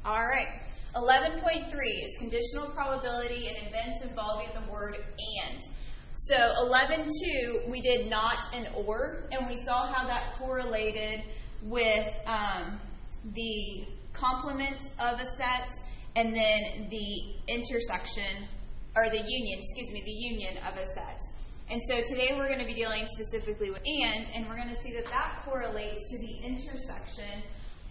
All right. 11.3 is conditional probability in events involving the word and. So 11.2, we did not and or, and we saw how that correlated with the complement of a set and then the intersection, or the union of a set. And so today we're going to be dealing specifically with and we're going to see that that correlates to the intersection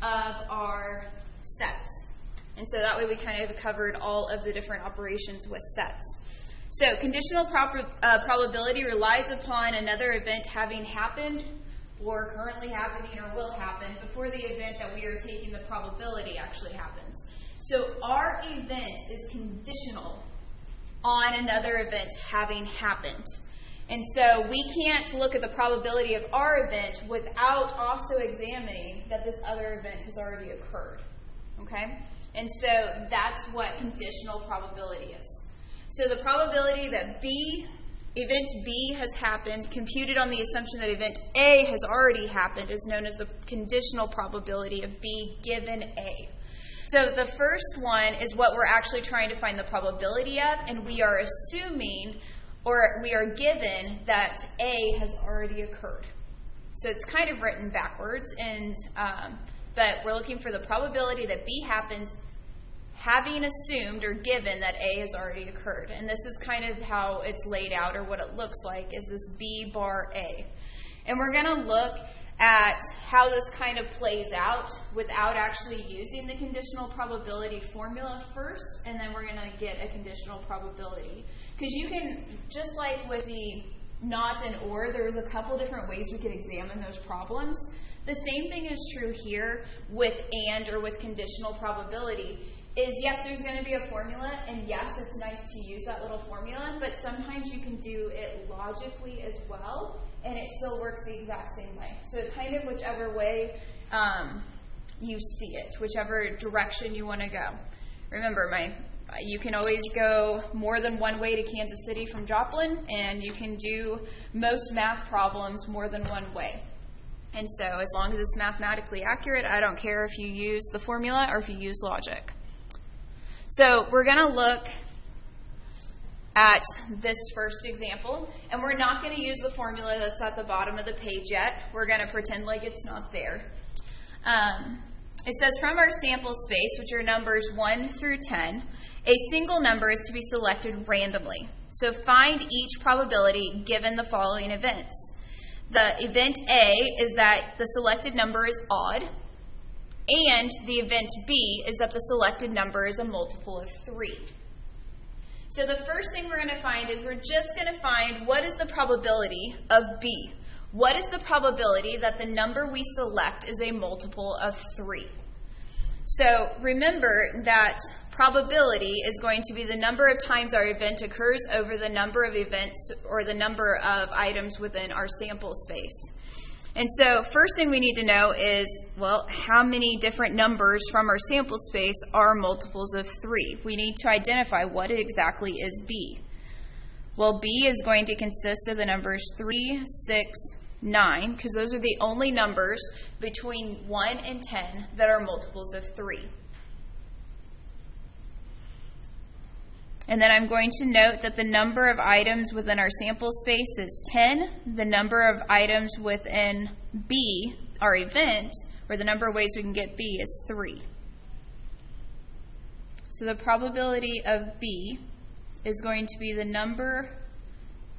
of our sets. And so that way we kind of covered all of the different operations with sets. So conditional probability relies upon another event having happened or currently happening or will happen before the event that we are taking the probability actually happens. So our event is conditional on another event having happened. And so we can't look at the probability of our event without also examining that this other event has already occurred. Okay? And so that's what conditional probability is. So the probability that event B has happened, computed on the assumption that event A has already happened, is known as the conditional probability of B given A. So the first one is what we're actually trying to find the probability of, and we are assuming, or we are given, that A has already occurred. So it's kind of written backwards, and but we're looking for the probability that B happens having assumed or given that A has already occurred. And this is kind of how it's laid out, or what it looks like, is this B bar A. And we're going to look at how this kind of plays out without actually using the conditional probability formula first, and then we're going to get a conditional probability. Because you can, just like with the not and or, there was a couple different ways we could examine those problems. The same thing is true here with and or with conditional probability. Is yes, there's going to be a formula, and yes, it's nice to use that little formula, but sometimes you can do it logically as well, and it still works the exact same way. So it's kind of whichever way you see it, whichever direction you want to go. Remember, you can always go more than one way to Kansas City from Joplin, and you can do most math problems more than one way. And so as long as it's mathematically accurate, I don't care if you use the formula or if you use logic. So we're going to look at this first example, and we're not going to use the formula that's at the bottom of the page yet. We're going to pretend like it's not there. It says, from our sample space, which are numbers 1 through 10, a single number is to be selected randomly. So find each probability given the following events. The event A is that the selected number is odd, and the event B is that the selected number is a multiple of 3. So the first thing we're going to find is we're just going to find what is the probability of B. What is the probability that the number we select is a multiple of 3? So remember that probability is going to be the number of times our event occurs over the number of events or the number of items within our sample space. And so first thing we need to know is, well, how many different numbers from our sample space are multiples of 3? We need to identify what exactly is B. Well, B is going to consist of the numbers 3, 6, 9, because those are the only numbers between 1 and 10 that are multiples of 3. And then I'm going to note that the number of items within our sample space is 10. The number of items within B, our event, or the number of ways we can get B, is 3. So the probability of B is going to be the number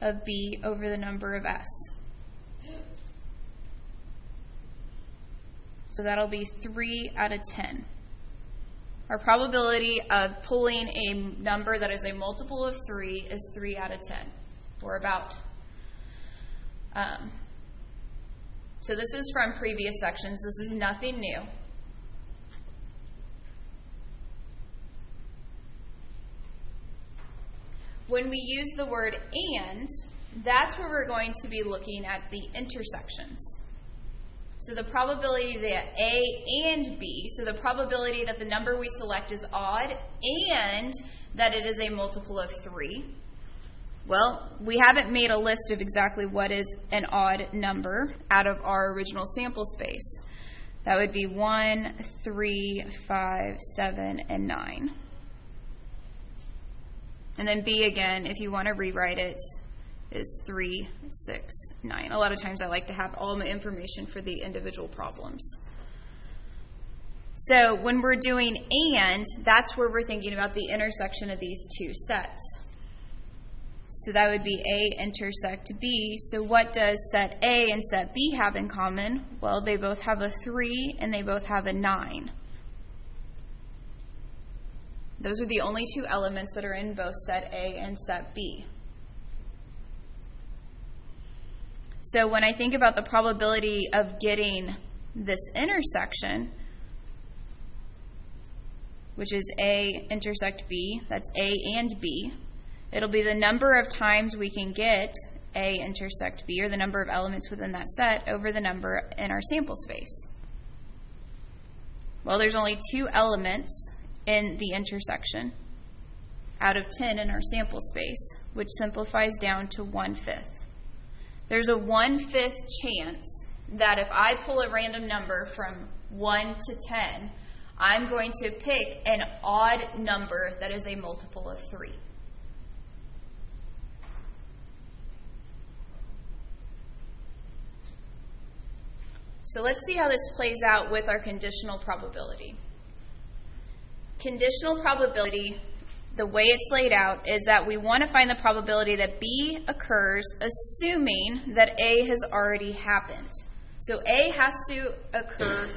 of B over the number of S. So that'll be 3 out of 10. Our probability of pulling a number that is a multiple of 3 is 3 out of 10, or about. So this is from previous sections. This is nothing new. When we use the word and, that's where we're going to be looking at the intersections. So the probability that A and B, so the probability that the number we select is odd and that it is a multiple of 3. Well, we haven't made a list of exactly what is an odd number out of our original sample space. That would be 1, 3, 5, 7, and 9. And then B again, if you want to rewrite it, is 3, 6, 9. A lot of times I like to have all my information for the individual problems. So when we're doing and, that's where we're thinking about the intersection of these two sets. So that would be A intersect B. So what does set A and set B have in common? Well, they both have a 3 and they both have a 9. Those are the only two elements that are in both set A and set B. So when I think about the probability of getting this intersection, which is A intersect B, that's A and B, it'll be the number of times we can get A intersect B, or the number of elements within that set, over the number in our sample space. Well, there's only 2 elements in the intersection out of 10 in our sample space, which simplifies down to 1/5. There's a 1/5 chance that if I pull a random number from 1 to 10, I'm going to pick an odd number that is a multiple of 3. So let's see how this plays out with our conditional probability. Conditional probability, the way it's laid out, is that we want to find the probability that B occurs assuming that A has already happened. So A has to occur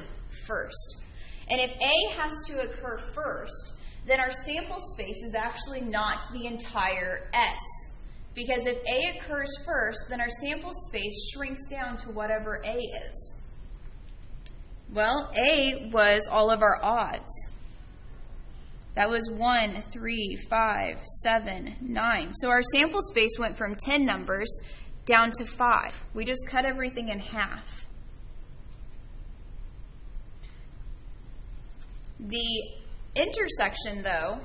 first. And if A has to occur first, then our sample space is actually not the entire S. Because if A occurs first, then our sample space shrinks down to whatever A is. Well, A was all of our odds. That was 1, 3, 5, 7, 9. So our sample space went from 10 numbers down to 5. We just cut everything in half. The intersection, though,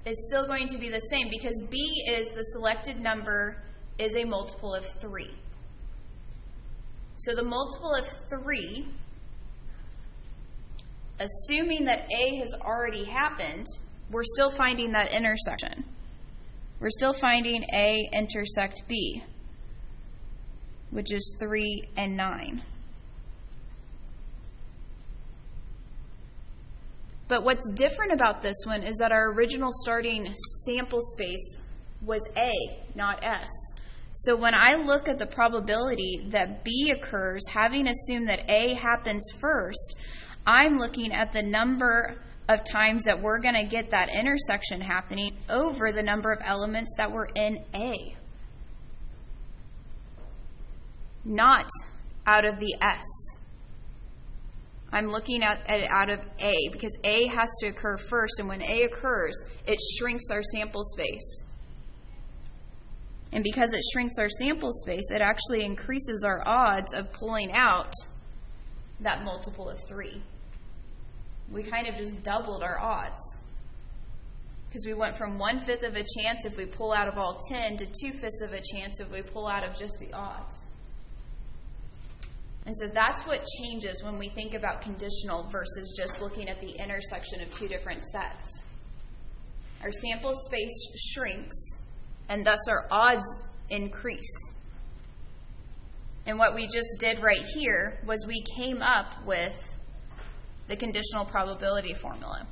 is still going to be the same because B is the selected number is a multiple of 3. So the multiple of 3, assuming that A has already happened, we're still finding that intersection. We're still finding A intersect B, which is 3 and 9. But what's different about this one is that our original starting sample space was A, not S. So when I look at the probability that B occurs, having assumed that A happens first, I'm looking at the number of times that we're going to get that intersection happening over the number of elements that were in A. Not out of the S. I'm looking at it out of A because A has to occur first, and when A occurs, it shrinks our sample space. And because it shrinks our sample space, it actually increases our odds of pulling out that multiple of 3. We kind of just doubled our odds because we went from 1/5 of a chance if we pull out of all 10 to 2/5 of a chance if we pull out of just the odds. And so that's what changes when we think about conditional versus just looking at the intersection of 2 different sets. Our sample space shrinks, and thus our odds increase. And what we just did right here was we came up with the conditional probability formula.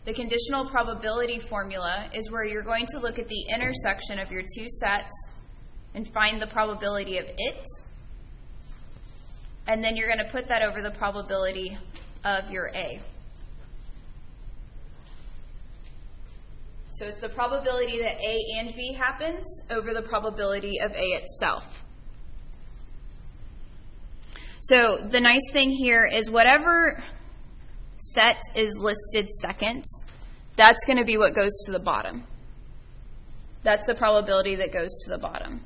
The conditional probability formula is where you're going to look at the intersection of your 2 sets and find the probability of it, and then you're going to put that over the probability of your A. So it's the probability that A and B happens over the probability of A itself. So the nice thing here is whatever set is listed second, that's going to be what goes to the bottom. That's the probability that goes to the bottom.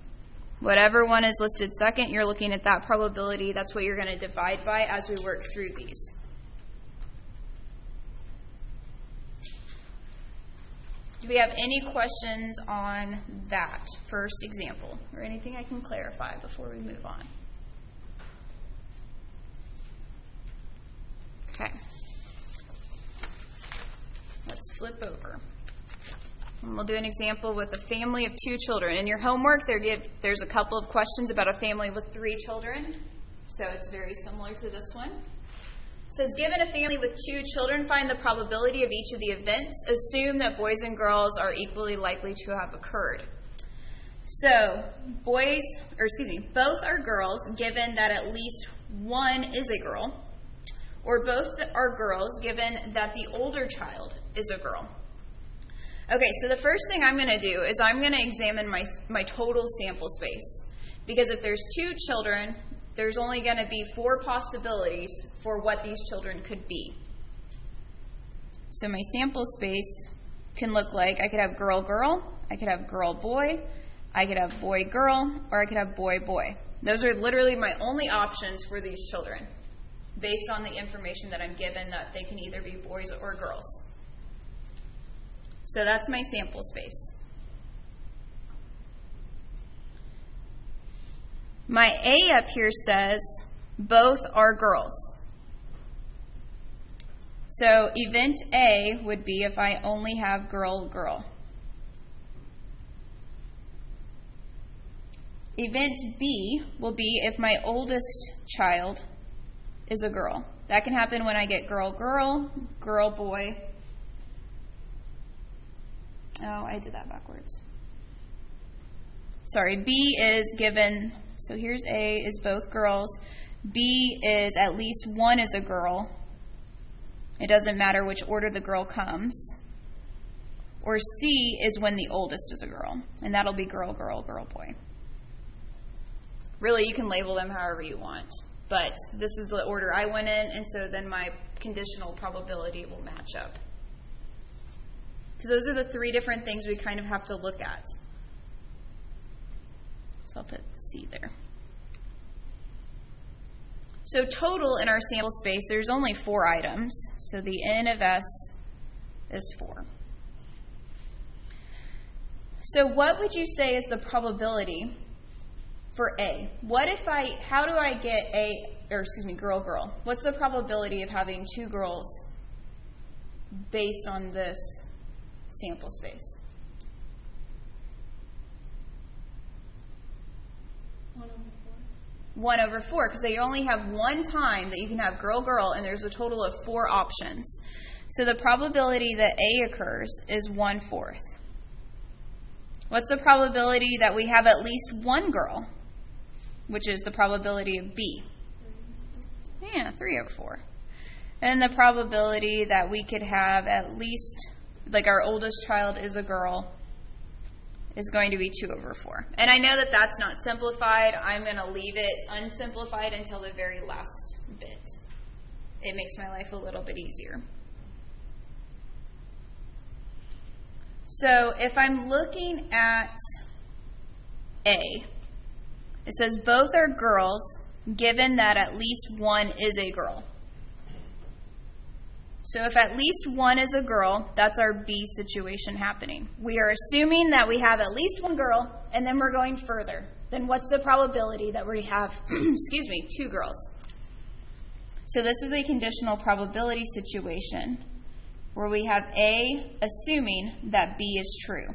Whatever one is listed second, you're looking at that probability. That's what you're going to divide by as we work through these. Do we have any questions on that first example or anything I can clarify before we move on? Okay. Let's flip over. And we'll do an example with a family of 2 children. In your homework, there's a couple of questions about a family with 3 children. So it's very similar to this one. It says, given a family with 2 children, find the probability of each of the events. Assume that boys and girls are equally likely to have occurred. So both are girls, given that at least one is a girl. Or both are girls, given that the older child is a girl. Okay, so the first thing I'm going to do is I'm going to examine my total sample space. Because if there's 2 children, there's only going to be 4 possibilities for what these children could be. So my sample space can look like I could have girl, girl, I could have girl, boy, I could have boy, girl, or I could have boy, boy. Those are literally my only options for these children, based on the information that I'm given that they can either be boys or girls. So that's my sample space. My A up here says both are girls. So event A would be if I only have girl, girl. Event B will be if my oldest child is a girl. That can happen when I get girl, girl, girl, boy. Oh, I did that backwards. Sorry, B is given, so here's A is both girls. B is at least one is a girl. It doesn't matter which order the girl comes. Or C is when the oldest is a girl. And that'll be girl, girl, girl, boy. Really, you can label them however you want. But this is the order I went in, and so then my conditional probability will match up. Because those are the 3 different things we kind of have to look at. So I'll put C there. So total in our sample space, there's only 4 items. So the N of S is 4. So what would you say is the probability for A? How do I get girl, girl? What's the probability of having 2 girls based on this sample space? 1 over 4, because they only have 1 time that you can have girl, girl, and there's a total of 4 options. So the probability that A occurs is 1/4. What's the probability that we have at least 1 girl, which is the probability of B? Yeah, 3 over 4. And the probability that we could have at least, like our oldest child is a girl, is going to be 2 over 4. And I know that that's not simplified. I'm going to leave it unsimplified until the very last bit. It makes my life a little bit easier. So if I'm looking at A, it says both are girls, given that at least 1 is a girl. So if at least 1 is a girl, that's our B situation happening. We are assuming that we have at least 1 girl, and then we're going further. Then what's the probability that we have, 2 girls? So this is a conditional probability situation where we have A assuming that B is true.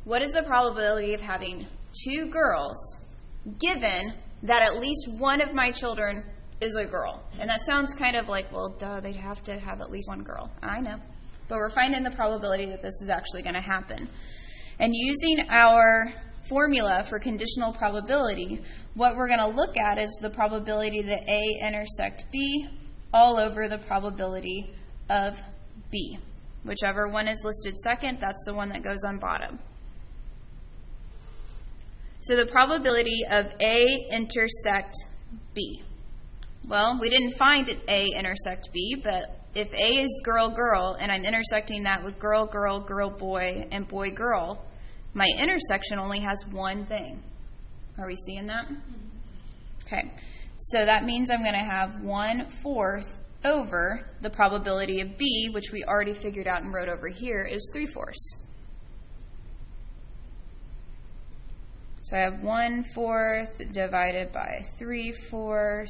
What is the probability of having 2 girls given that at least 1 of my children is a girl? And that sounds kind of like, well, duh, they'd have to have at least 1 girl. I know. But we're finding the probability that this is actually going to happen. And using our formula for conditional probability, what we're going to look at is the probability that A intersect B all over the probability of B. Whichever one is listed second, that's the one that goes on bottom. So the probability of A intersect B. Well, we didn't find A intersect B, but if A is girl, girl, and I'm intersecting that with girl, girl, girl, boy, and boy, girl, my intersection only has 1 thing. Are we seeing that? Okay. So that means I'm going to have 1/4 over the probability of B, which we already figured out and wrote over here, is 3/4. So I have 1/4 divided by 3/4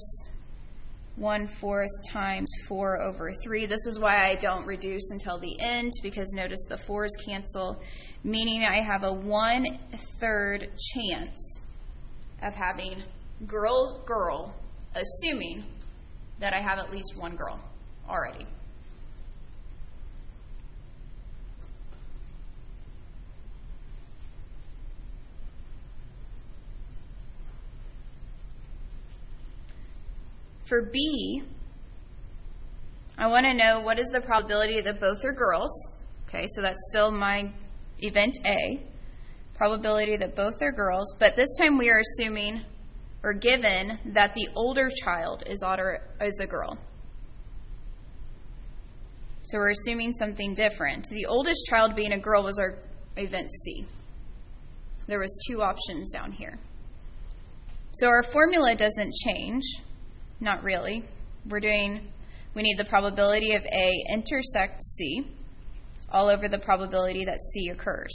1/4 times 4/3. This is why I don't reduce until the end, because notice the 4's cancel, meaning I have a 1/3 chance of having girl, assuming that I have at least one girl already. For B, I want to know what is the probability that both are girls. Okay, so that's still my event A. Probability that both are girls, but this time we are assuming or given that the older child is a girl. So we're assuming something different. The oldest child being a girl was our event C. There was 2 options down here. So our formula doesn't change. Not really. We need the probability of A intersect C all over the probability that C occurs.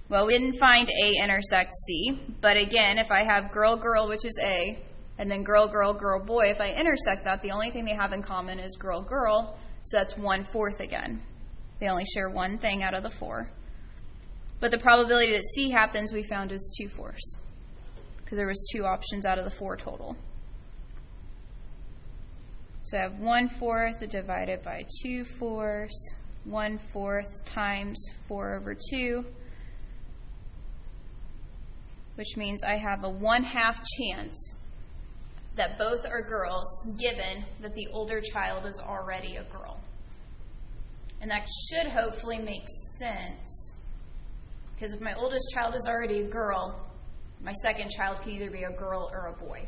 Well, we didn't find A intersect C, but again, if I have girl, girl, which is A, and then girl, girl, girl, boy, if I intersect that, the only thing they have in common is girl, girl, so that's 1/4 again. They only share one thing out of the 4. But the probability that C happens, we found, is 2/4. Because there was 2 options out of the 4 total. So I have 1/4 divided by 2/4, 1/4 times 4/2, which means I have a 1/2 chance that both are girls, given that the older child is already a girl. And that should hopefully make sense, because if my oldest child is already a girl, my second child can either be a girl or a boy.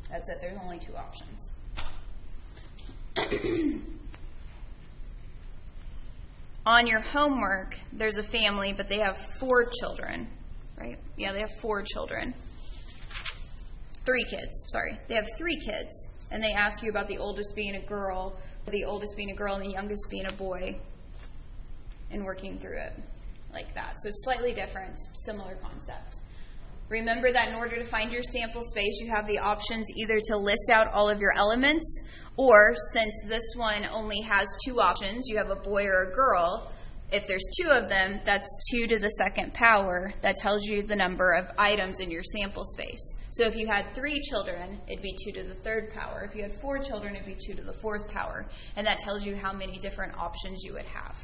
That's it. There's only 2 options. On your homework, there's a family, but they have 4 children, right? Yeah, they have 4 children. 3 kids, sorry. They have 3 kids, and they ask you about the oldest being a girl, the oldest being a girl, and the youngest being a boy, and working through it like that. So slightly different, similar concept. Remember that in order to find your sample space, you have the options either to list out all of your elements, or since this one only has 2 options, you have a boy or a girl, if there's 2 of them, that's 2 to the 2nd power. That tells you the number of items in your sample space. So if you had 3 children, it'd be 2 to the 3rd power. If you had 4 children, it'd be 2 to the 4th power. And that tells you how many different options you would have.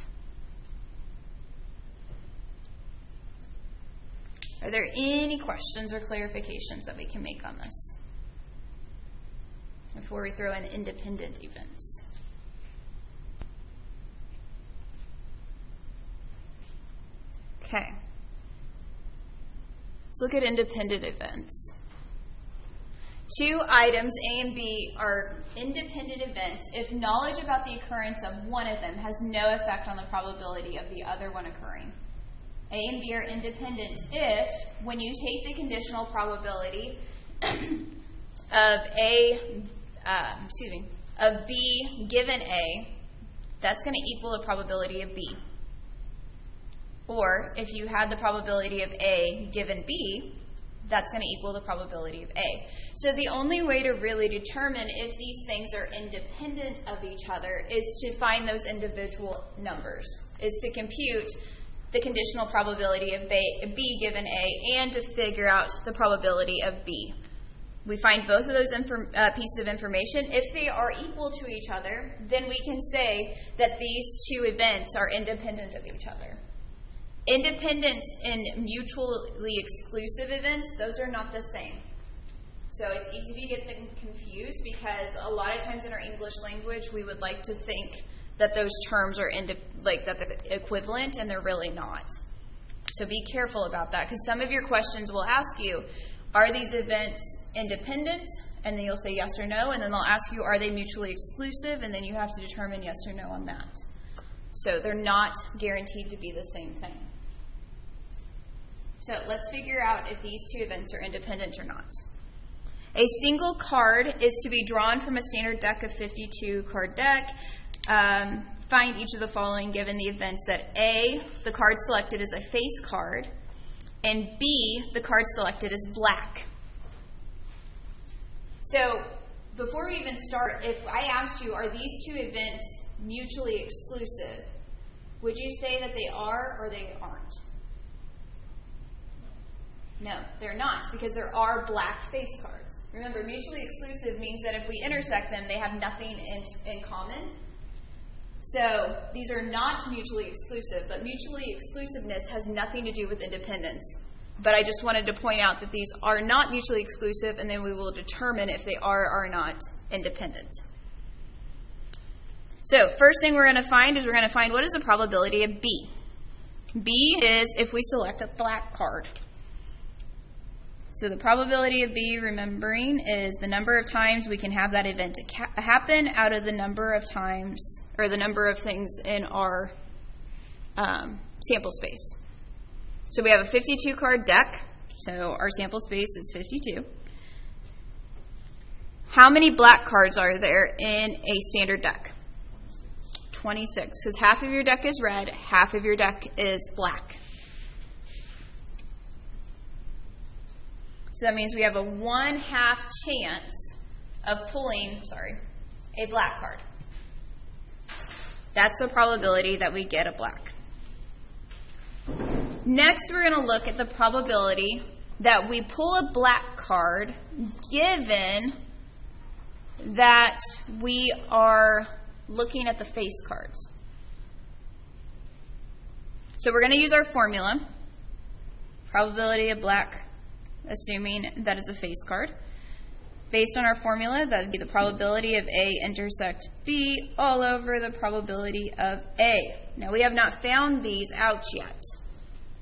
Are there any questions or clarifications that we can make on this before we throw in independent events? Okay. Let's look at independent events. 2 items, A and B, are independent events if knowledge about the occurrence of one of them has no effect on the probability of the other one occurring. A and B are independent if, when you take the conditional probability of of B given A, that's going to equal the probability of B. Or if you had the probability of A given B, that's going to equal the probability of A. So the only way to really determine if these things are independent of each other is to find those individual numbers, is to compute the conditional probability of B given A, and to figure out the probability of B. We find both of those pieces of information. If they are equal to each other, then we can say that these 2 events are independent of each other. Independence and mutually exclusive events, those are not the same. So it's easy to get them confused, because a lot of times in our English language, we would like to think that those terms are that they're equivalent, and they're really not. So be careful about that, because some of your questions will ask you, are these events independent? And then you'll say yes or no, and then they'll ask you, are they mutually exclusive? And then you have to determine yes or no on that. So they're not guaranteed to be the same thing. So let's figure out if these 2 events are independent or not. A single card is to be drawn from a standard deck of 52 card deck. Find each of the following given the events that A, the card selected is a face card, and B, the card selected is black. So before we even start, if I asked you, are these two events mutually exclusive, would you say that they are or they aren't? No, they're not, because there are black face cards. Remember, mutually exclusive means that if we intersect them, they have nothing in common. So these are not mutually exclusive, but mutually exclusiveness has nothing to do with independence. But I just wanted to point out that these are not mutually exclusive, and then we will determine if they are or not independent. So first thing we're going to find is we're going to find what is the probability of B. B is if we select a black card. So the probability of B, remembering, is the number of times we can have that event happen out of the number of times, or the number of things in our sample space. So we have a 52 card deck, so our sample space is 52. How many black cards are there in a standard deck? 26, because half of your deck is red, half of your deck is black. So that means we have a 1/2 chance of pulling, a black card. That's the probability that we get a black. Next, we're going to look at the probability that we pull a black card given that we are looking at the face cards. So we're going to use our formula, probability of black, assuming that is a face card. Based on our formula, that would be the probability of A intersect B all over the probability of A. Now, we have not found these out yet.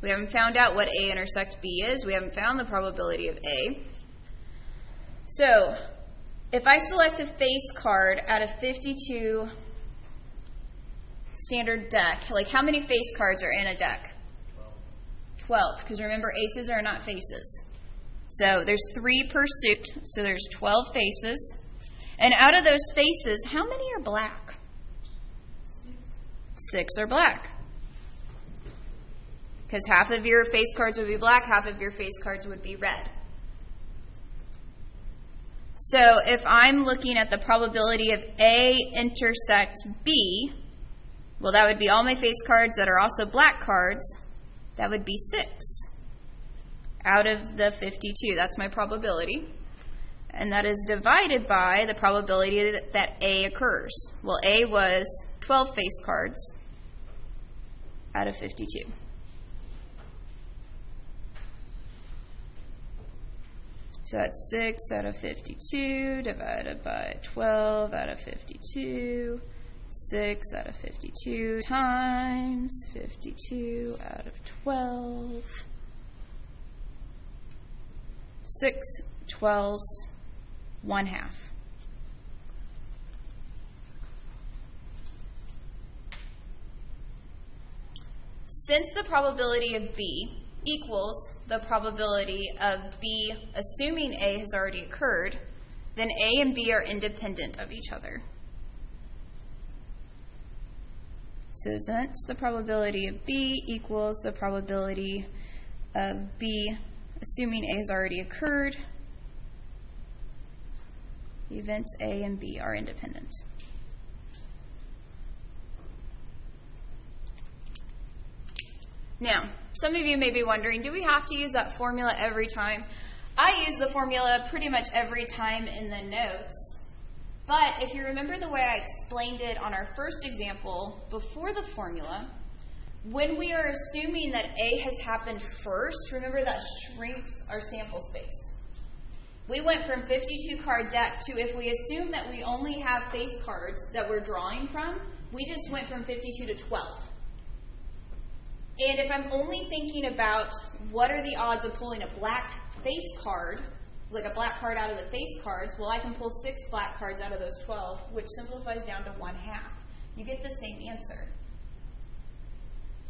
We haven't found out what A intersect B is. We haven't found the probability of A. So, if I select a face card out of 52 standard deck, like how many face cards are in a deck? 12, because remember, aces are not faces. So there's 3 per suit, so there's 12 faces. And out of those faces, how many are black? 6 are black. Because half of your face cards would be black, half of your face cards would be red. So if I'm looking at the probability of A intersect B, well, that would be all my face cards that are also black cards. That would be 6 out of the 52. That's my probability. And that is divided by the probability that A occurs. Well, A was 12 face cards out of 52. So that's 6 out of 52 divided by 12 out of 52. 6 out of 52 times 52 out of 12. 6 12s, 1/2. Since the probability of B equals the probability of B assuming A has already occurred, then A and B are independent of each other. So since the probability of B equals the probability of B assuming A has already occurred, the events A and B are independent. Now, some of you may be wondering, do we have to use that formula every time? I use the formula pretty much every time in the notes. But if you remember the way I explained it on our first example before the formula, when we are assuming that A has happened first, remember that shrinks our sample space. We went from 52 card deck to, if we assume that we only have face cards that we're drawing from, we just went from 52 to 12. And if I'm only thinking about what are the odds of pulling a black face card, like a black card out of the face cards, well, I can pull 6 black cards out of those 12, which simplifies down to 1/2. You get the same answer.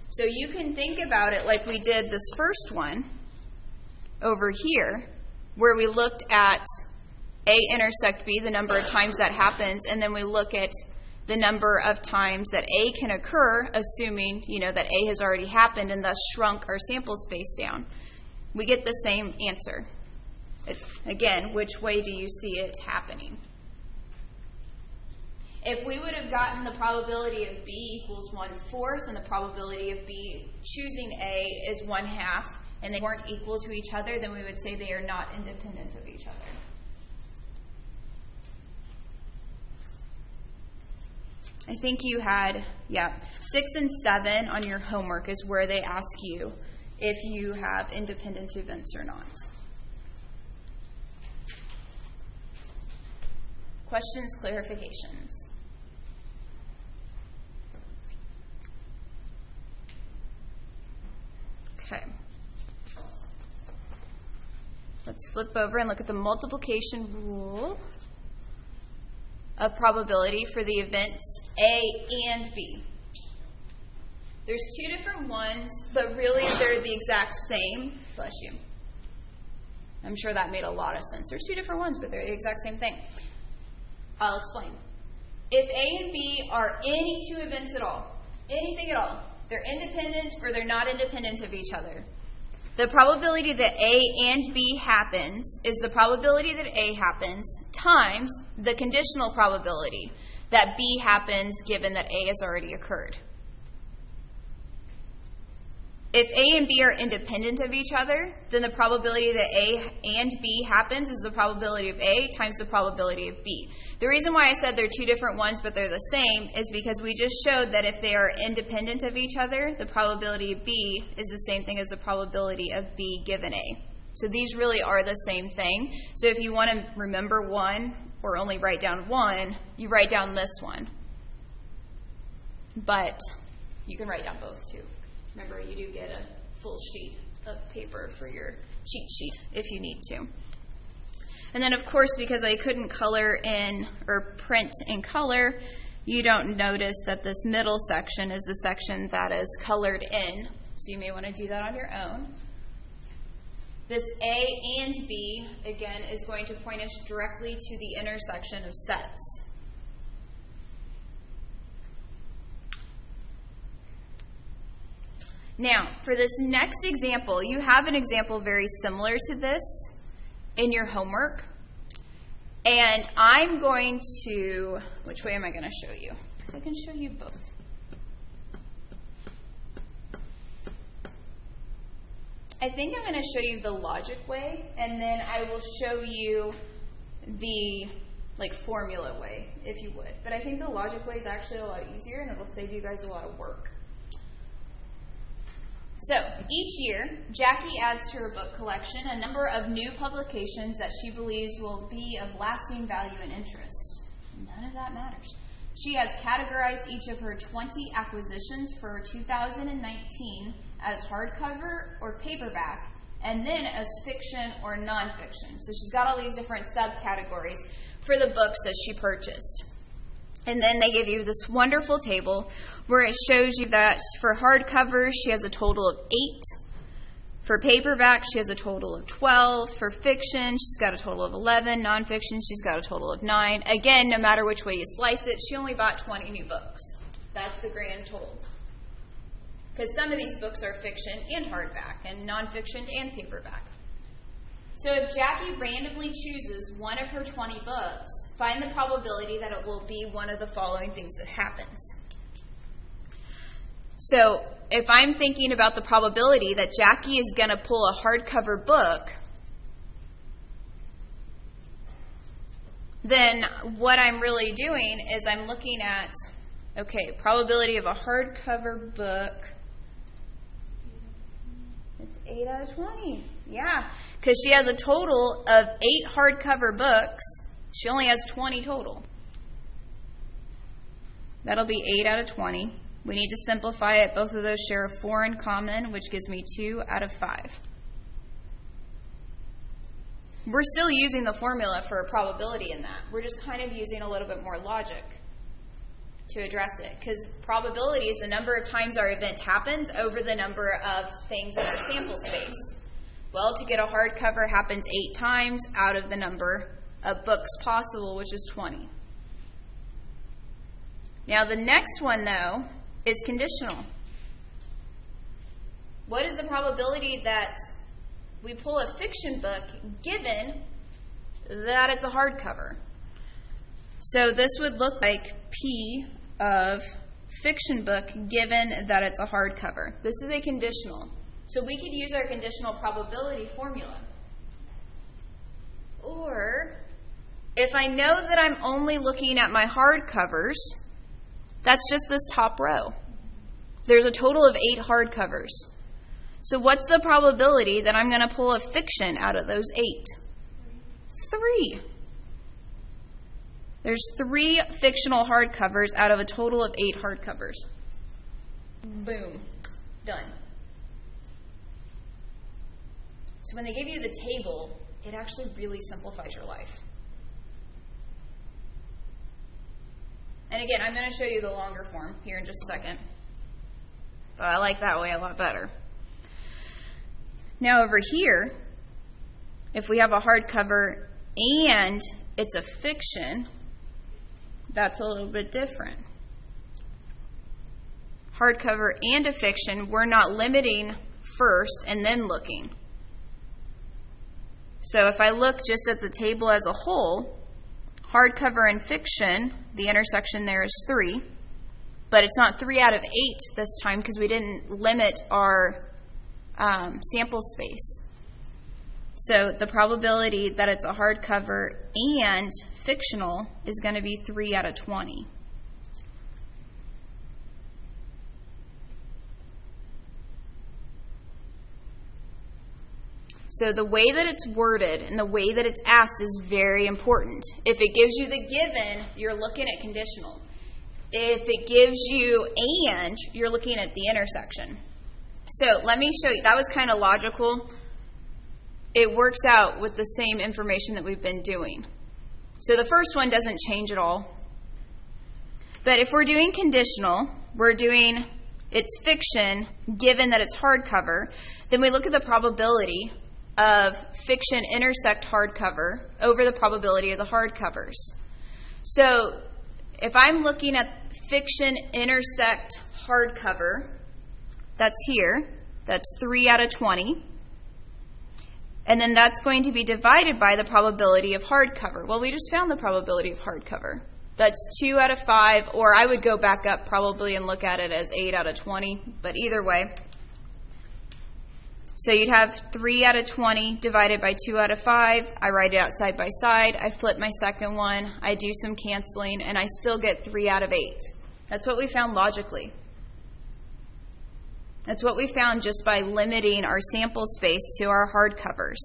So you can think about it like we did this first one over here, where we looked at A intersect B, the number of times that happens, and then we look at the number of times that A can occur, assuming, that A has already happened and thus shrunk our sample space down. We get the same answer. It's Again, which way do you see it happening? If we would have gotten the probability of B equals 1/4 and the probability of B choosing A is 1/2 and they weren't equal to each other, then we would say they are not independent of each other. I think you had, 6 and 7 on your homework is where they ask you if you have independent events or not. Questions, clarifications? Okay. Let's flip over and look at the multiplication rule of probability for the events A and B. There's two different ones, but really they're the exact same. Bless you. I'm sure that made a lot of sense. There's two different ones, but they're the exact same thing. I'll explain. If A and B are any two events at all, anything at all, they're independent or they're not independent of each other. The probability that A and B happens is the probability that A happens times the conditional probability that B happens given that A has already occurred. If A and B are independent of each other, then the probability that A and B happens is the probability of A times the probability of B. The reason why I said they're two different ones but they're the same is because we just showed that if they are independent of each other, the probability of B is the same thing as the probability of B given A. So these really are the same thing. So if you want to remember one or only write down one, you write down this one. But you can write down both too. Remember, you do get a full sheet of paper for your cheat sheet if you need to. And then, of course, because I couldn't color in or print in color, you don't notice that this middle section is the section that is colored in. So you may want to do that on your own. This A and B, again, is going to point us directly to the intersection of sets. Now, for this next example, you have an example very similar to this in your homework. And I'm going to, which way am I going to show you? I can show you both. I think I'm going to show you the logic way, and then I will show you the formula way, if you would. But I think the logic way is actually a lot easier, and it'll save you guys a lot of work. So, each year, Jackie adds to her book collection a number of new publications that she believes will be of lasting value and interest. None of that matters. She has categorized each of her 20 acquisitions for 2019 as hardcover or paperback, and then as fiction or nonfiction. So she's got all these different subcategories for the books that she purchased. And then they give you this wonderful table where it shows you that for hardcovers, she has a total of 8. For paperback, she has a total of 12. For fiction, she's got a total of 11. Nonfiction, she's got a total of 9. Again, no matter which way you slice it, she only bought 20 new books. That's the grand total. Because some of these books are fiction and hardback, and nonfiction and paperback. So if Jackie randomly chooses one of her 20 books, find the probability that it will be one of the following things that happens. So if I'm thinking about the probability that Jackie is going to pull a hardcover book, then what I'm really doing is I'm looking at, okay, probability of a hardcover book. It's 8 out of 20. Yeah, because she has a total of 8 hardcover books. She only has 20 total. That'll be 8 out of 20. We need to simplify it. Both of those share a 4 in common, which gives me 2 out of 5. We're still using the formula for a probability in that. We're just kind of using a little bit more logic to address it, because probability is the number of times our event happens over the number of things in our sample space. Well, to get a hardcover happens 8 times out of the number of books possible, which is 20. Now, the next one, though, is conditional. What is the probability that we pull a fiction book given that it's a hardcover. So this would look like P of fiction book given that it's a hardcover. This is a conditional. So we could use our conditional probability formula. Or if I know that I'm only looking at my hardcovers, that's just this top row. There's a total of 8 hardcovers. So what's the probability that I'm going to pull a fiction out of those 8? 3. There's 3 fictional hardcovers out of a total of 8 hardcovers. Boom. Done. So when they give you the table, it actually really simplifies your life. And again, I'm going to show you the longer form here in just a second. But I like that way a lot better. Now over here, if we have a hardcover and it's a fiction, that's a little bit different. Hardcover and a fiction, we're not limiting first and then looking. So if I look just at the table as a whole, hardcover and fiction, the intersection there is 3. But it's not 3 out of 8 this time because we didn't limit our sample space. So the probability that it's a hardcover and fictional is going to be 3 out of 20. So the way that it's worded and the way that it's asked is very important. If it gives you the given, you're looking at conditional. If it gives you and, you're looking at the intersection. So let me show you. That was kind of logical. It works out with the same information that we've been doing. So the first one doesn't change at all. But if we're doing conditional, we're doing it's fiction given that it's hardcover, then we look at the probability of fiction intersect hardcover over the probability of the hardcovers. So if I'm looking at fiction intersect hardcover, that's here. That's 3 out of 20. And then that's going to be divided by the probability of hardcover. Well, we just found the probability of hardcover. That's 2 out of 5, or I would go back up probably and look at it as 8 out of 20. But either way. So you'd have 3 out of 20 divided by 2 out of 5. I write it out side by side. I flip my second one. I do some canceling, and I still get 3 out of 8. That's what we found logically. That's what we found just by limiting our sample space to our hardcovers.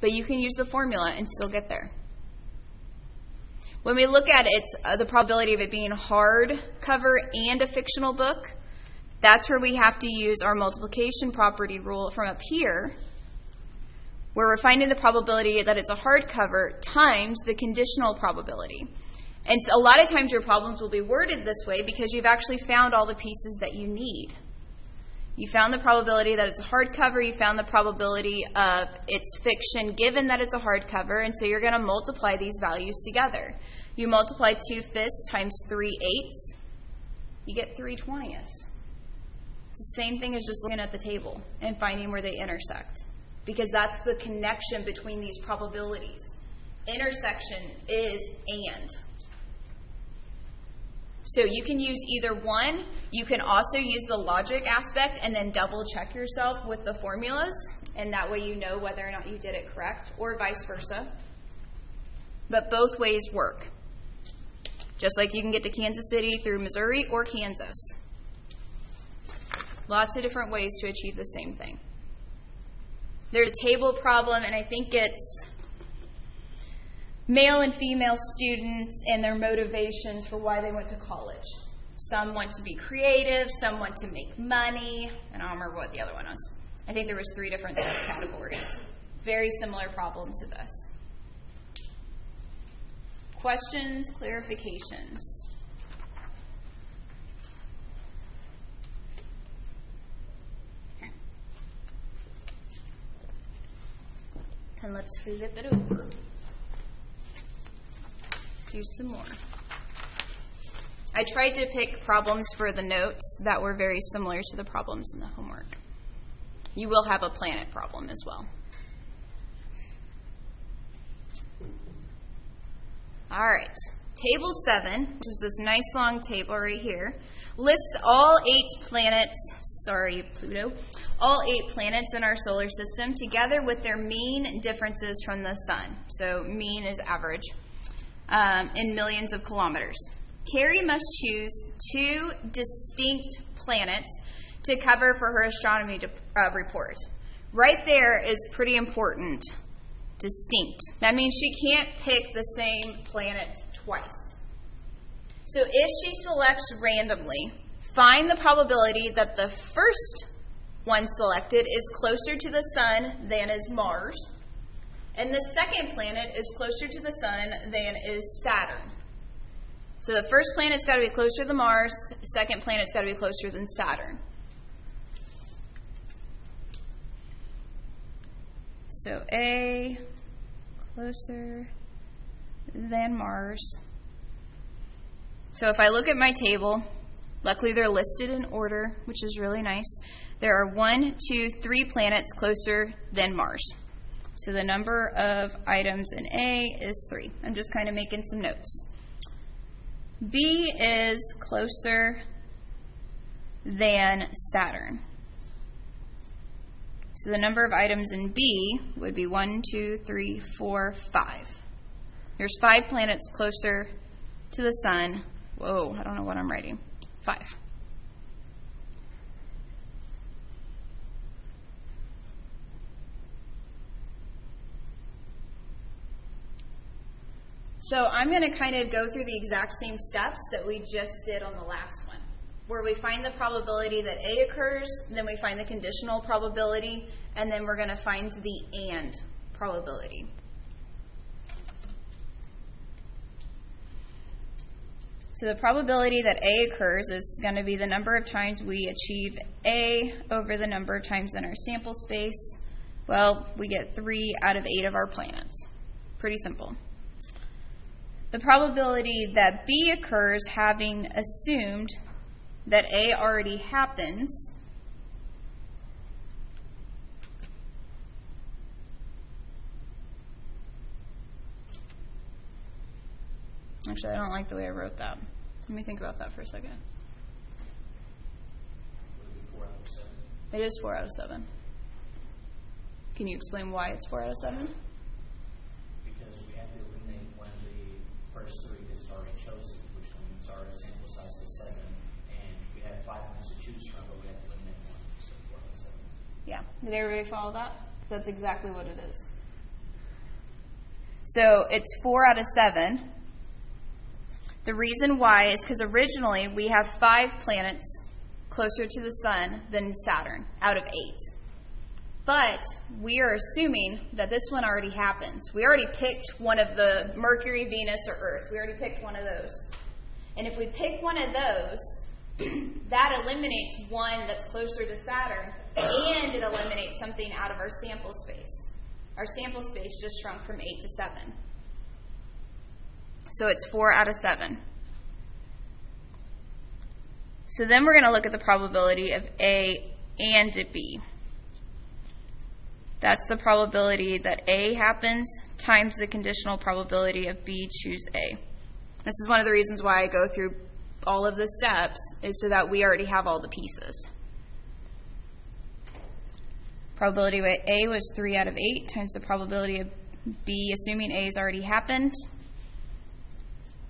But you can use the formula and still get there. When we look at it, the probability of it being hardcover and a fictional book, that's where we have to use our multiplication property rule from up here, where we're finding the probability that it's a hardcover times the conditional probability. And so a lot of times your problems will be worded this way because you've actually found all the pieces that you need. You found the probability that it's a hardcover. You found the probability of its fiction given that it's a hardcover. And so you're going to multiply these values together. You multiply 2/5 times 3/8. You get 3/20. It's the same thing as just looking at the table and finding where they intersect. Because that's the connection between these probabilities. Intersection is and. So you can use either one. You can also use the logic aspect and then double check yourself with the formulas. And that way you know whether or not you did it correct, or vice versa. But both ways work. Just like you can get to Kansas City through Missouri or Kansas. Lots of different ways to achieve the same thing. There's a table problem, and I think it's male and female students and their motivations for why they went to college. Some want to be creative, some want to make money, and I don't remember what the other one was. I think there was 3 different subcategories. Very similar problem to this. Questions, clarifications? And let's flip it over. Do some more. I tried to pick problems for the notes that were very similar to the problems in the homework. You will have a planet problem as well. All right. Table 7, which is this nice long table right here, lists all 8 planets, sorry, Pluto, all 8 planets in our solar system together with their mean differences from the sun. So mean is average in millions of kilometers. Carrie must choose 2 distinct planets to cover for her astronomy report. Right there is pretty important. Distinct. That means she can't pick the same planet twice. So if she selects randomly, find the probability that the first one selected is closer to the sun than is Mars, and the second planet is closer to the sun than is Saturn. So the first planet's got to be closer than Mars, the second planet's got to be closer than Saturn. So A, closer than Mars. So if I look at my table, luckily they're listed in order, which is really nice. There are 1, 2, 3 planets closer than Mars. So the number of items in A is 3. I'm just kind of making some notes. B is closer than Saturn. So the number of items in B would be 1, 2, 3, 4, 5. There's 5 planets closer to the sun. Whoa, I don't know what I'm writing. 5. So I'm going to kind of go through the exact same steps that we just did on the last one, where we find the probability that A occurs, then we find the conditional probability, and then we're going to find the AND probability. So the probability that A occurs is going to be the number of times we achieve A over the number of times in our sample space. Well, we get 3 out of 8 of our planets. Pretty simple. The probability that B occurs, having assumed that A already happens, actually, I don't like the way I wrote that. Let me think about that for a second. It is 4 out of 7. Can you explain why it's 4 out of 7? Because we have to eliminate one of the first 3 that's already chosen, which means our sample size is 7, and we have 5 ones to choose from, but we have to eliminate 1, so 4 out of 7. Yeah. Did everybody follow that? That's exactly what it is. So it's 4 out of 7. The reason why is because originally we have 5 planets closer to the sun than Saturn out of 8. But we are assuming that this one already happens. We already picked one of the Mercury, Venus, or Earth. We already picked one of those. And if we pick one of those, that eliminates one that's closer to Saturn, and it eliminates something out of our sample space. Our sample space just shrunk from 8 to 7. So it's 4 out of 7. So then we're going to look at the probability of A and B. That's the probability that A happens times the conditional probability of B choose A. This is one of the reasons why I go through all of the steps, is so that we already have all the pieces. Probability of A was 3 out of 8 times the probability of B, assuming A has already happened.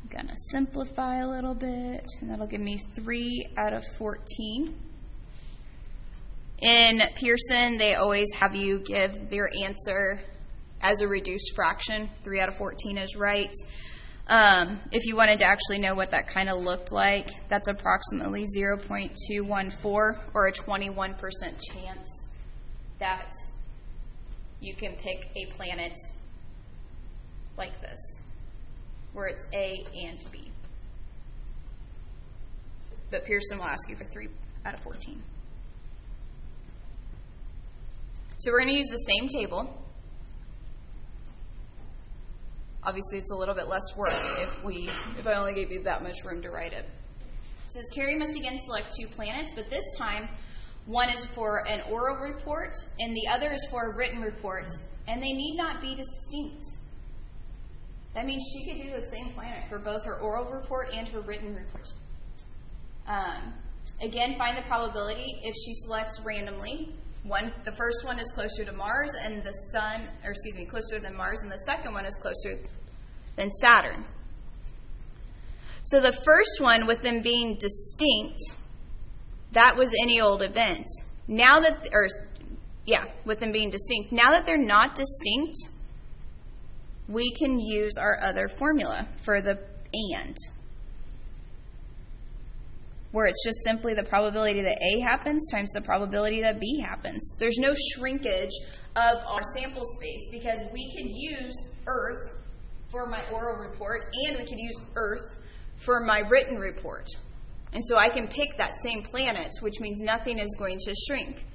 I'm going to simplify a little bit, and that'll give me 3 out of 14. In Pearson, they always have you give their answer as a reduced fraction. 3 out of 14 is right. If you wanted to actually know what that kind of looked like, that's approximately 0.214, or a 21% chance that you can pick a planet like this, where it's A and B. But Pearson will ask you for 3 out of 14. So we're going to use the same table. Obviously, it's a little bit less work if I only gave you that much room to write it. It says Carrie must again select 2 planets, but this time one is for an oral report and the other is for a written report, and they need not be distinct. That means she could do the same planet for both her oral report and her written report. Again, find the probability if she selects randomly. The first one is closer to Mars and the Sun, or excuse me, closer than Mars, and the second one is closer than Saturn. So the first one, with them being distinct, that was any old event. Now that, with them being distinct. Now that they're not distinct, we can use our other formula for the and, where it's just simply the probability that A happens times the probability that B happens. There's no shrinkage of our sample space because we could use Earth for my oral report and we could use Earth for my written report. And so I can pick that same planet, which means nothing is going to shrink.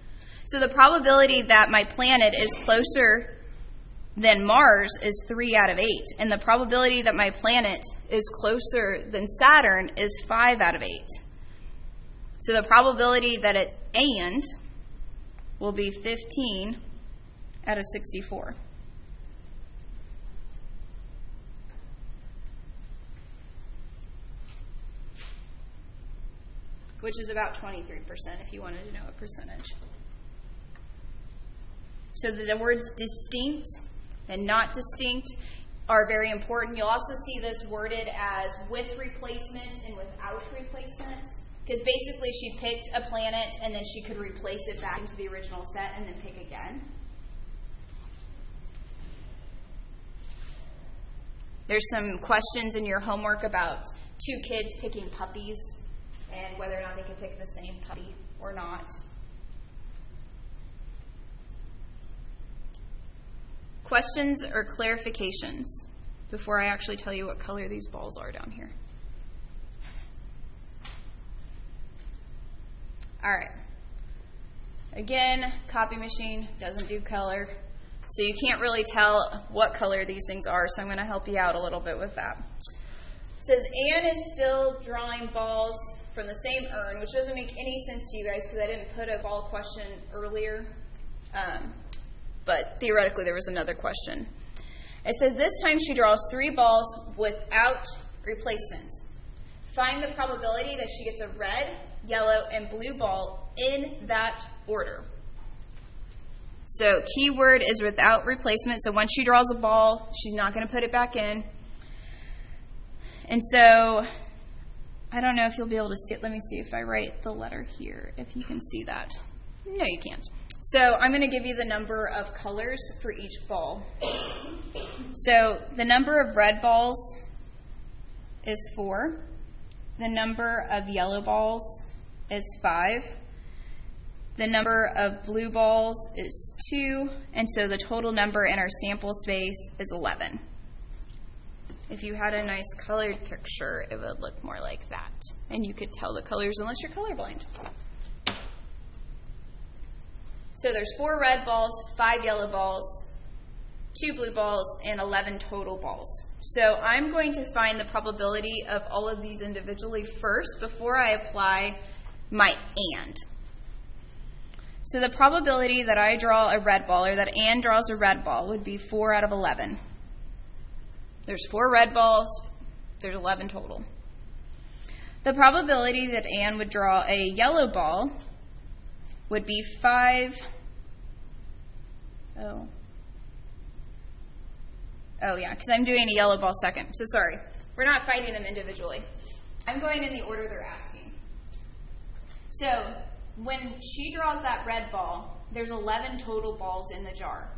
So the probability that my planet is closer than Mars is 3 out of 8. And the probability that my planet is closer than Saturn is 5 out of 8. So the probability that it's and will be 15 out of 64. Which is about 23% if you wanted to know a percentage. So the words distinct and not distinct are very important. You'll also see this worded as with replacement and without replacement. Because basically she picked a planet and then she could replace it back into the original set and then pick again. There's some questions in your homework about 2 kids picking puppies and whether or not they could pick the same puppy or not. Questions or clarifications before I actually tell you what color these balls are down here? All right. Again, copy machine doesn't do color, so you can't really tell what color these things are, so I'm going to help you out a little bit with that. It says Anne is still drawing balls from the same urn, which doesn't make any sense to you guys because I didn't put a ball question earlier, but theoretically there was another question. It says this time she draws 3 balls without replacement. Find the probability that she gets a red, yellow, and blue ball in that order. So keyword is without replacement. So once she draws a ball, she's not going to put it back in. And so I don't know if you'll be able to see it. Let me see if I write the letter here, if you can see that. No, you can't. So I'm going to give you the number of colors for each ball. So the number of red balls is 4. The number of yellow balls is 5. The number of blue balls is 2. And so the total number in our sample space is 11. If you had a nice colored picture, it would look more like that. And you could tell the colors unless you're colorblind. So there's 4 red balls, 5 yellow balls, 2 blue balls, and 11 total balls. So I'm going to find the probability of all of these individually first before I apply my and. So the probability that I draw a red ball, or that Anne draws a red ball, would be 4 out of 11. There's 4 red balls, there's 11 total. The probability that Anne would draw a yellow ball would be 5. Oh yeah, because I'm doing a yellow ball second. So sorry, we're not finding them individually. I'm going in the order they're asking. So when she draws that red ball, there's 11 total balls in the jar.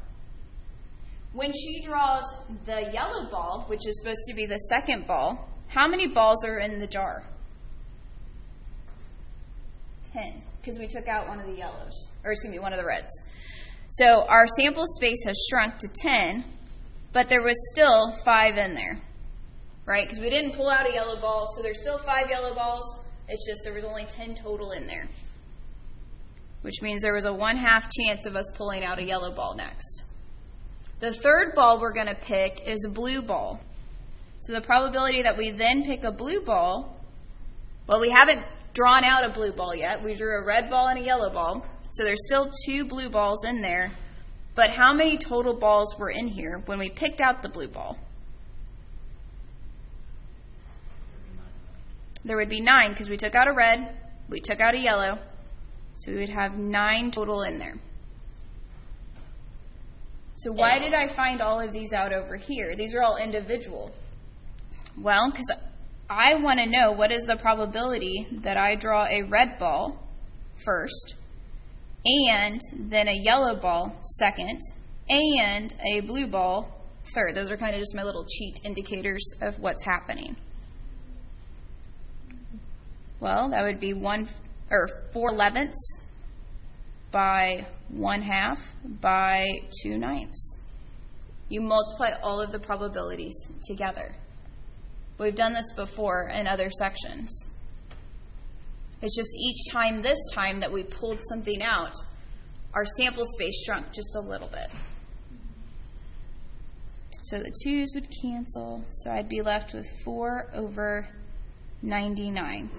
When she draws the yellow ball, which is supposed to be the second ball, how many balls are in the jar? 10, because we took out one of the yellows, or excuse me, one of the reds. So our sample space has shrunk to 10, but there was still 5 in there, right? Because we didn't pull out a yellow ball, so there's still 5 yellow balls. It's just there was only 10 total in there, which means there was a 1/2 chance of us pulling out a yellow ball next. The third ball we're going to pick is a blue ball. So the probability that we then pick a blue ball, well, we haven't drawn out a blue ball yet. We drew a red ball and a yellow ball. So there's still 2 blue balls in there. But how many total balls were in here when we picked out the blue ball? there would be 9 because we took out a red, we took out a yellow, so we would have 9 total in there. So why did I find all of these out over here? These are all individual. Well, because I want to know what is the probability that I draw a red ball first, and then a yellow ball second, and a blue ball third. Those are kind of just my little cheat indicators of what's happening. Well, that would be 4/11 by 1/2 by 2/9. You multiply all of the probabilities together. We've done this before in other sections. It's just each time this time that we pulled something out, our sample space shrunk just a little bit. So the 2's would cancel, so I'd be left with 4/99.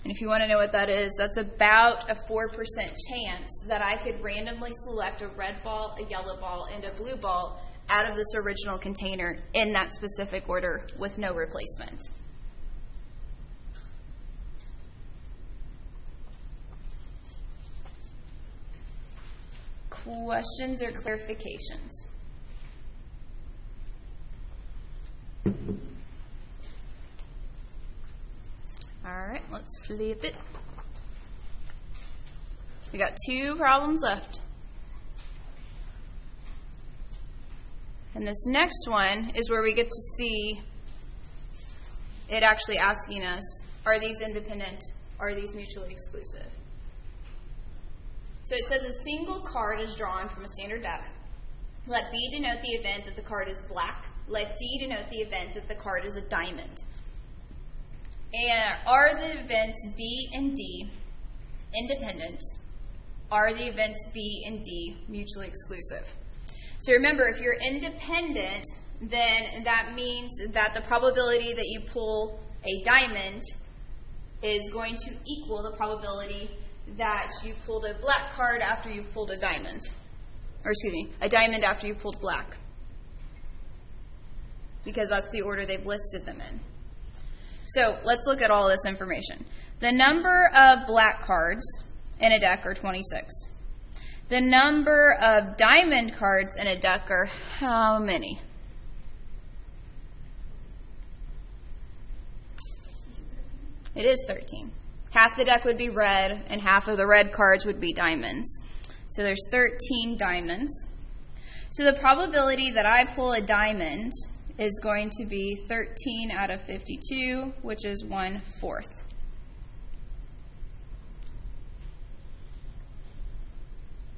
And if you want to know what that is, that's about a 4% chance that I could randomly select a red ball, a yellow ball, and a blue ball out of this original container in that specific order with no replacement. Questions or clarifications? All right, let's flip it. We got 2 problems left. And this next one is where we get to see it actually asking us, are these independent? Are these mutually exclusive? So it says a single card is drawn from a standard deck. Let B denote the event that the card is black. Let D denote the event that the card is a diamond. And are the events B and D independent? Are the events B and D mutually exclusive? So remember, if you're independent, then that means that the probability that you pull a diamond is going to equal the probability that you pulled a black card after you've pulled a diamond. Or excuse me, a diamond after you pulled black. Because that's the order they've listed them in. So let's look at all this information. The number of black cards in a deck are 26. The number of diamond cards in a deck are how many? It is 13. Half the deck would be red, and half of the red cards would be diamonds. So there's 13 diamonds. So the probability that I pull a diamond is going to be 13 out of 52, which is 1/4.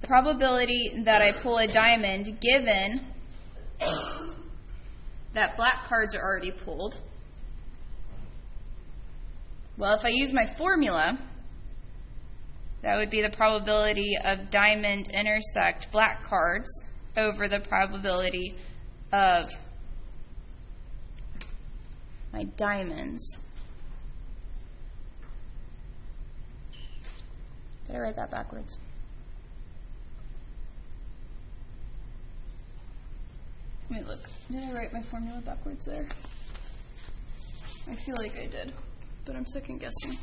The probability that I pull a diamond, given that black cards are already pulled, well, if I use my formula, that would be the probability of diamond intersect black cards over the probability of my diamonds. Did I write that backwards? Let me look. Did I write my formula backwards there? I feel like I did, but I'm second guessing.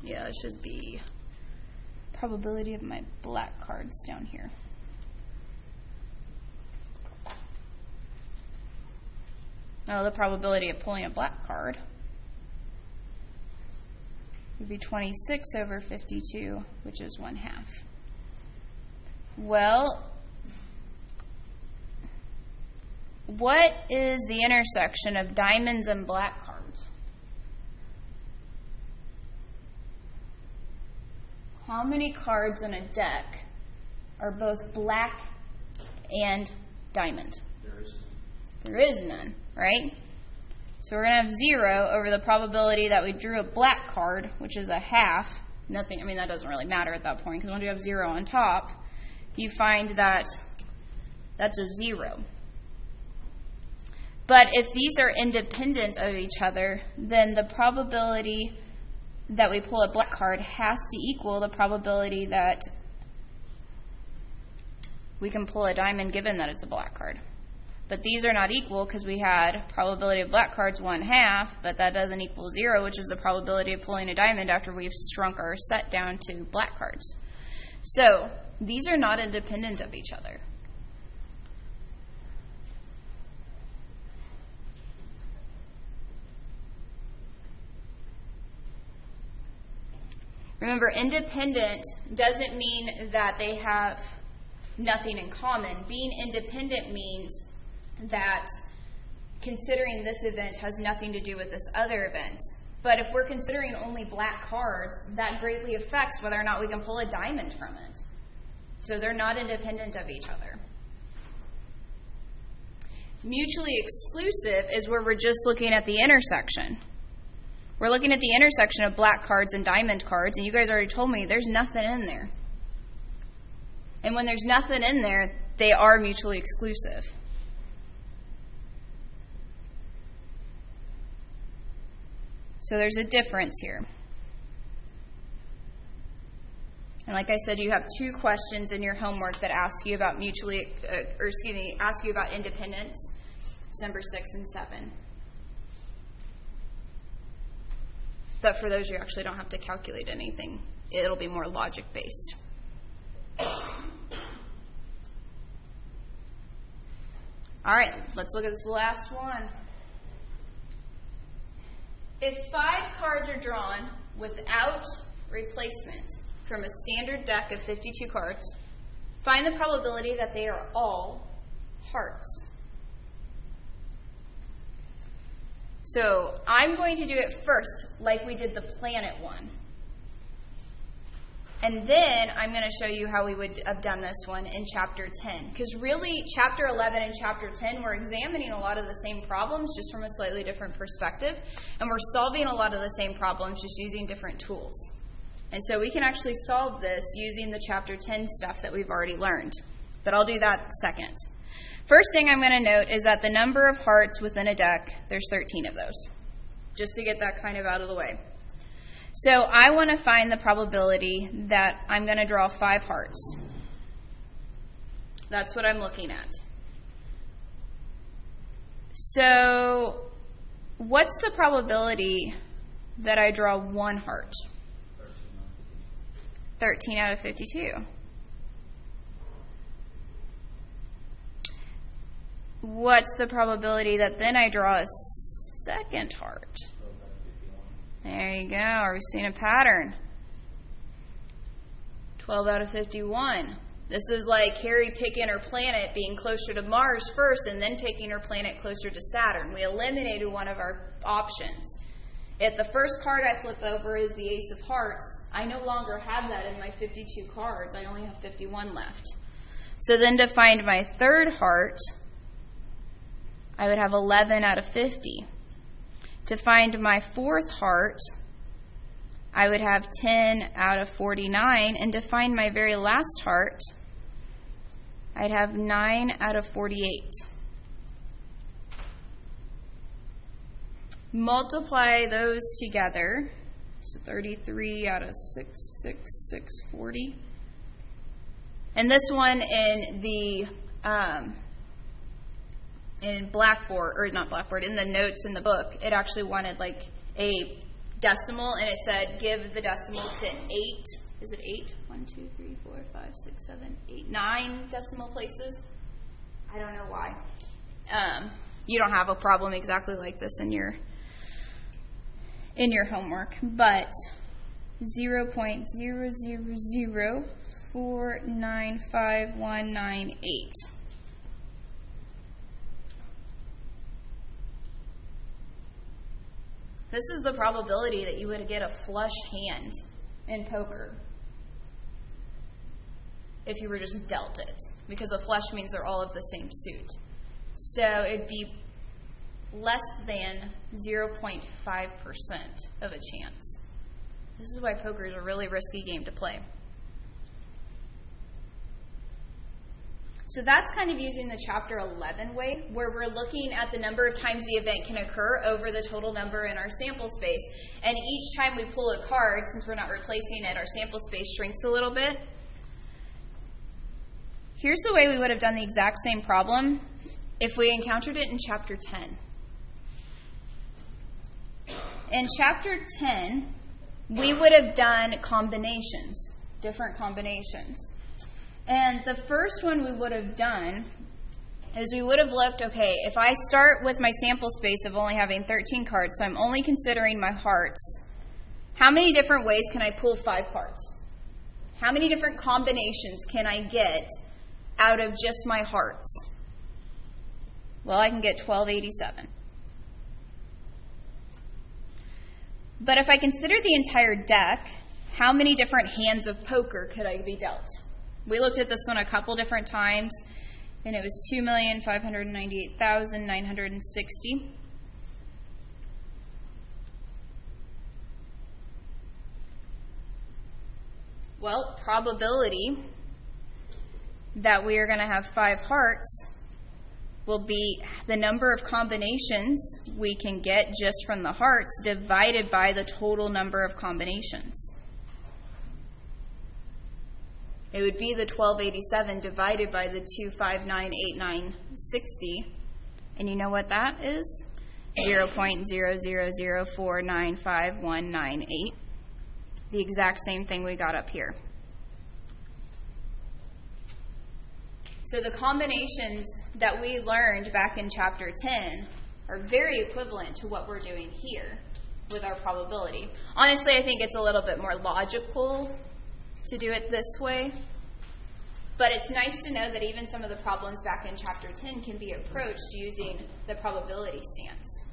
Yeah, it should be probability of my black cards down here. Oh, the probability of pulling a black card would be 26 over 52, which is 1/2. Well, what is the intersection of diamonds and black cards? How many cards in a deck are both black and diamond? There is none, right? So we're going to have 0 over the probability that we drew a black card, which is 1/2. Nothing, I mean, that doesn't really matter at that point, because when you have 0 on top, you find that that's a 0. But if these are independent of each other, then the probability that we pull a black card has to equal the probability that we can pull a diamond given that it's a black card. But these are not equal because we had probability of black cards 1/2, but that doesn't equal 0, which is the probability of pulling a diamond after we've shrunk our set down to black cards. So these are not independent of each other. Remember, independent doesn't mean that they have nothing in common. Being independent means that considering this event has nothing to do with this other event. But if we're considering only black cards, that greatly affects whether or not we can pull a diamond from it. So they're not independent of each other. Mutually exclusive is where we're just looking at the intersection. We're looking at the intersection of black cards and diamond cards, and you guys already told me there's nothing in there. And when there's nothing in there, they are mutually exclusive. So there's a difference here. And like I said, you have 2 questions in your homework that ask you about ask you about independence. It's number 6 and 7. But for those, you actually don't have to calculate anything. It'll be more logic-based. All right, let's look at this last one. If 5 cards are drawn without replacement from a standard deck of 52 cards, find the probability that they are all hearts. So I'm going to do it first like we did the planet one. And then I'm going to show you how we would have done this one in Chapter 10. Because really, Chapter 11 and Chapter 10, we're examining a lot of the same problems just from a slightly different perspective. And we're solving a lot of the same problems just using different tools. And so we can actually solve this using the Chapter 10 stuff that we've already learned. But I'll do that second. First thing I'm going to note is that the number of hearts within a deck, there's 13 of those. Just to get that kind of out of the way. So I want to find the probability that I'm going to draw 5 hearts. That's what I'm looking at. So what's the probability that I draw 1 heart? 13 out of 52. What's the probability that then I draw a second heart? There you go. Are we seeing a pattern? 12 out of 51. This is like Carrie picking her planet being closer to Mars first and then picking her planet closer to Saturn. We eliminated one of our options. If the first card I flip over is the Ace of Hearts, I no longer have that in my 52 cards. I only have 51 left. So then to find my third heart, I would have 11 out of 50. To find my fourth heart, I would have 10 out of 49. And to find my very last heart, I'd have 9 out of 48. Multiply those together. So 33 out of 640. And this one in the in Blackboard, or not Blackboard, in the notes in the book, it actually wanted like a decimal, and it said give the decimal to 8. Is it 8? 1, 2, 3, 4, 5, 6, 7, 8, 9 decimal places. I don't know why. You don't have a problem exactly like this in your homework, but 0.000495198. This is the probability that you would get a flush hand in poker if you were just dealt it, because a flush means they're all of the same suit. So it'd be less than 0.5% of a chance. This is why poker is a really risky game to play. So that's kind of using the Chapter 11 way, where we're looking at the number of times the event can occur over the total number in our sample space. And each time we pull a card, since we're not replacing it, our sample space shrinks a little bit. Here's the way we would have done the exact same problem if we encountered it in chapter 10. In chapter 10, we would have done combinations, different combinations. And the first one we would have done is we would have looked, okay, if I start with my sample space of only having 13 cards, so I'm only considering my hearts, how many different ways can I pull 5 cards? How many different combinations can I get out of just my hearts? Well, I can get 1287. But if I consider the entire deck, how many different hands of poker could I be dealt? We looked at this one a couple different times, and it was 2,598,960. Well, probability that we are going to have 5 hearts will be the number of combinations we can get just from the hearts divided by the total number of combinations. It would be the 1287 divided by the 2598960. And you know what that is? 0.000495198. The exact same thing we got up here. So the combinations that we learned back in chapter 10 are very equivalent to what we're doing here with our probability. Honestly, I think it's a little bit more logical to do it this way. But it's nice to know that even some of the problems back in chapter 10 can be approached using the probability stance.